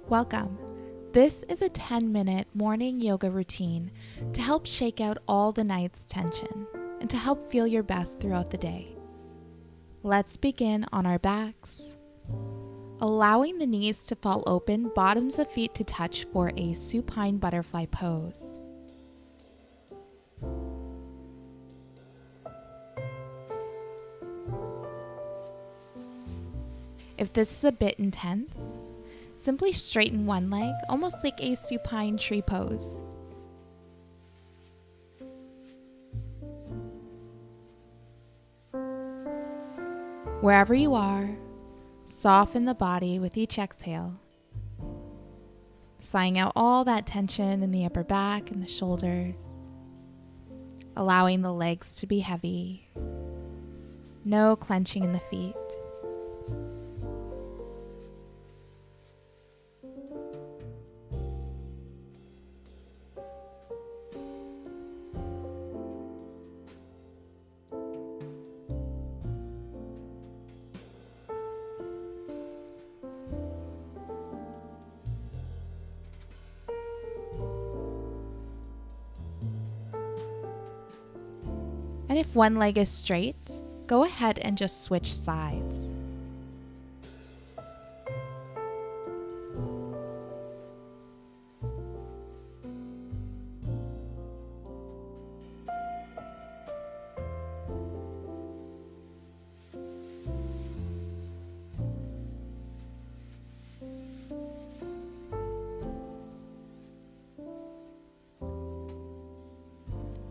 Welcome. This is a 10-minute morning yoga routine to help shake out all the night's tension and to help feel your best throughout the day. Let's begin on our backs. Allowing the knees to fall open, bottoms of feet to touch for a supine butterfly pose. If this is a bit intense, simply straighten one leg, almost like a supine tree pose. Wherever you are, soften the body with each exhale, sighing out all that tension in the upper back and the shoulders, allowing the legs to be heavy, no clenching in the feet. And if one leg is straight, go ahead and just switch sides.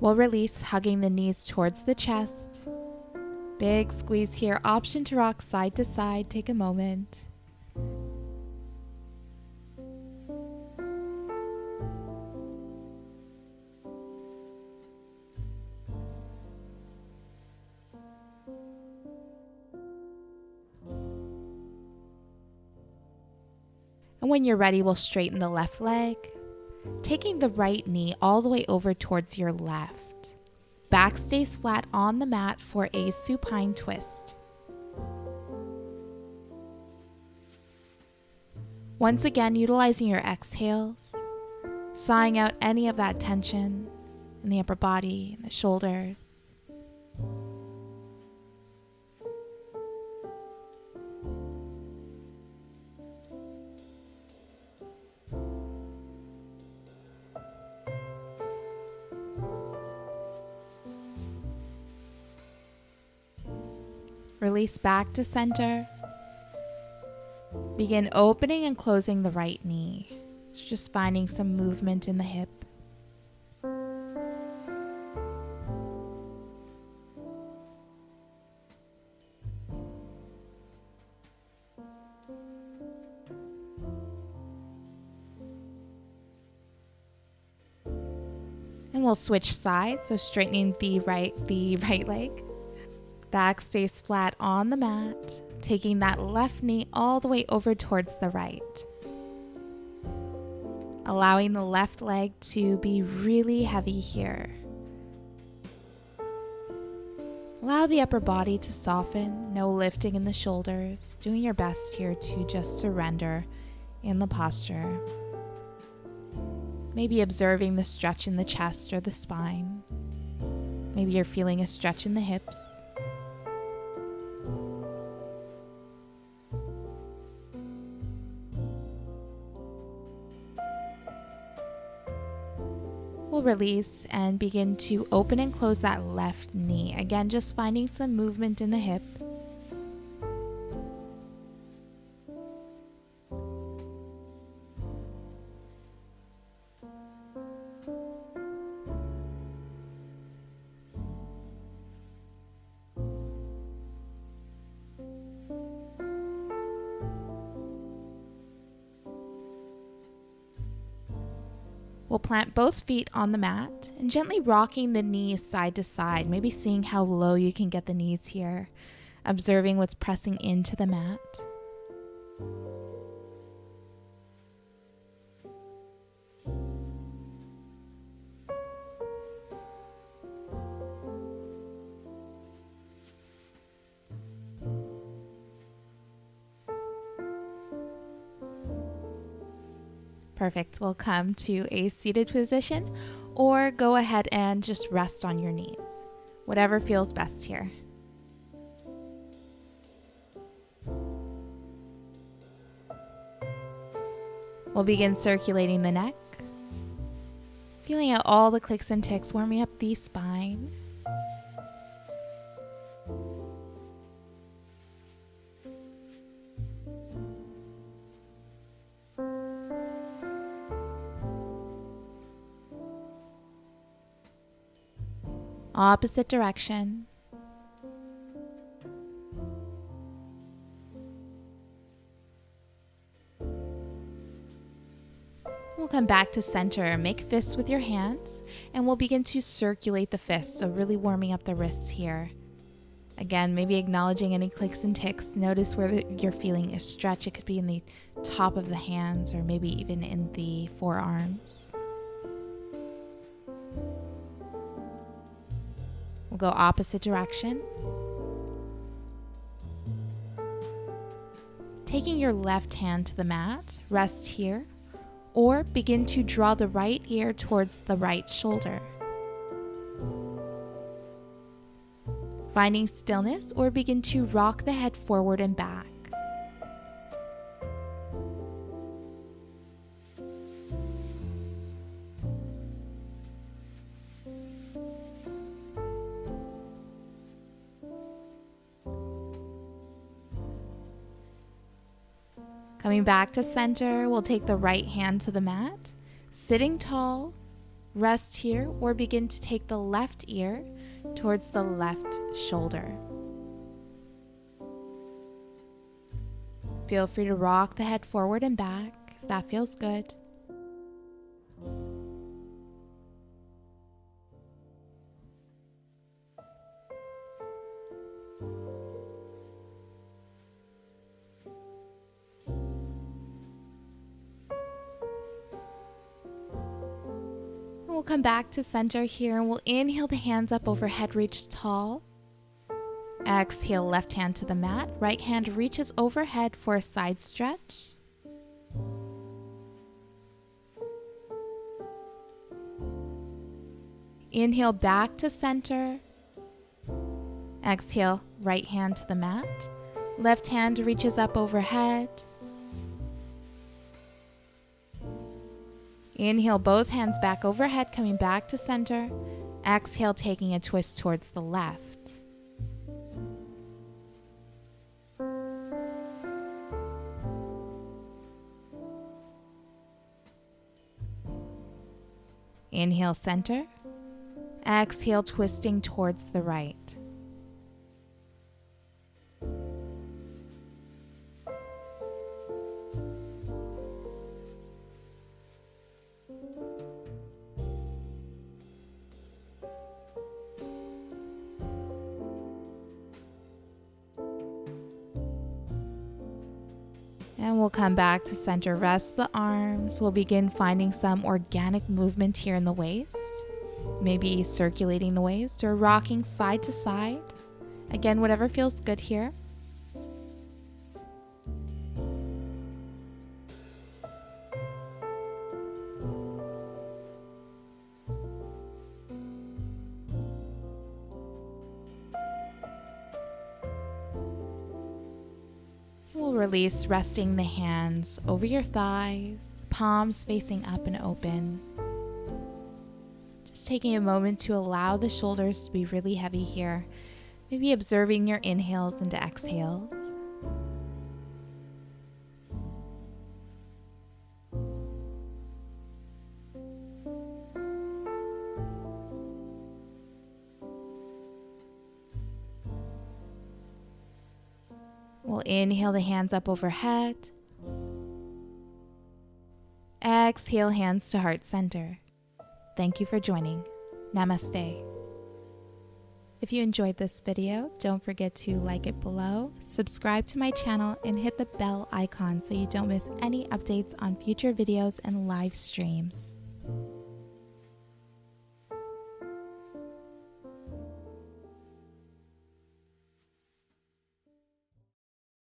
We'll release, hugging the knees towards the chest. Big squeeze here, option to rock side to side. Take a moment. And when you're ready, we'll straighten the left leg, taking the right knee all the way over towards your left. Back stays flat on the mat for a supine twist. Once again, utilizing your exhales, sighing out any of that tension in the upper body and the shoulders. Release back to center. Begin opening and closing the right knee. So just finding some movement in the hip. And we'll switch sides, so straightening the right leg. Back stays flat on the mat, taking that left knee all the way over towards the right. Allowing the left leg to be really heavy here. Allow the upper body to soften, no lifting in the shoulders, doing your best here to just surrender in the posture. Maybe observing the stretch in the chest or the spine. Maybe you're feeling a stretch in the hips. We'll release and begin to open and close that left knee. Again, just finding some movement in the hip. We'll plant both feet on the mat and gently rocking the knees side to side, maybe seeing how low you can get the knees here, observing what's pressing into the mat. Perfect. We'll come to a seated position or go ahead and just rest on your knees. Whatever feels best here. We'll begin circulating the neck, feeling out all the clicks and ticks, warming up the spine. Opposite direction. We'll come back to center, make fists with your hands, and we'll begin to circulate the fists, so really warming up the wrists here. Again, maybe acknowledging any clicks and ticks. Notice where you're feeling a stretch. It could be in the top of the hands or maybe even in the forearms. We'll go opposite direction. Taking your left hand to the mat, rest here, or begin to draw the right ear towards the right shoulder. Finding stillness, or begin to rock the head forward and back. Coming back to center, we'll take the right hand to the mat, sitting tall, rest here, or begin to take the left ear towards the left shoulder. Feel free to rock the head forward and back if that feels good. We'll come back to center here and we'll inhale the hands up overhead, reach tall. Exhale, left hand to the mat, right hand reaches overhead for a side stretch. Inhale back to center. Exhale, right hand to the mat, left hand reaches up overhead. Inhale, both hands back overhead, coming back to center. Exhale, taking a twist towards the left. Inhale, center. Exhale, twisting towards the right. And we'll come back to center, rest the arms. We'll begin finding some organic movement here in the waist. Maybe circulating the waist or rocking side to side. Again, whatever feels good here. We'll release, resting the hands over your thighs, palms facing up and open. Just taking a moment to allow the shoulders to be really heavy here. Maybe observing your inhales into exhales. We'll inhale the hands up overhead. Exhale, hands to heart center. Thank you for joining. Namaste. If you enjoyed this video, don't forget to like it below, subscribe to my channel, and hit the bell icon so you don't miss any updates on future videos and live streams.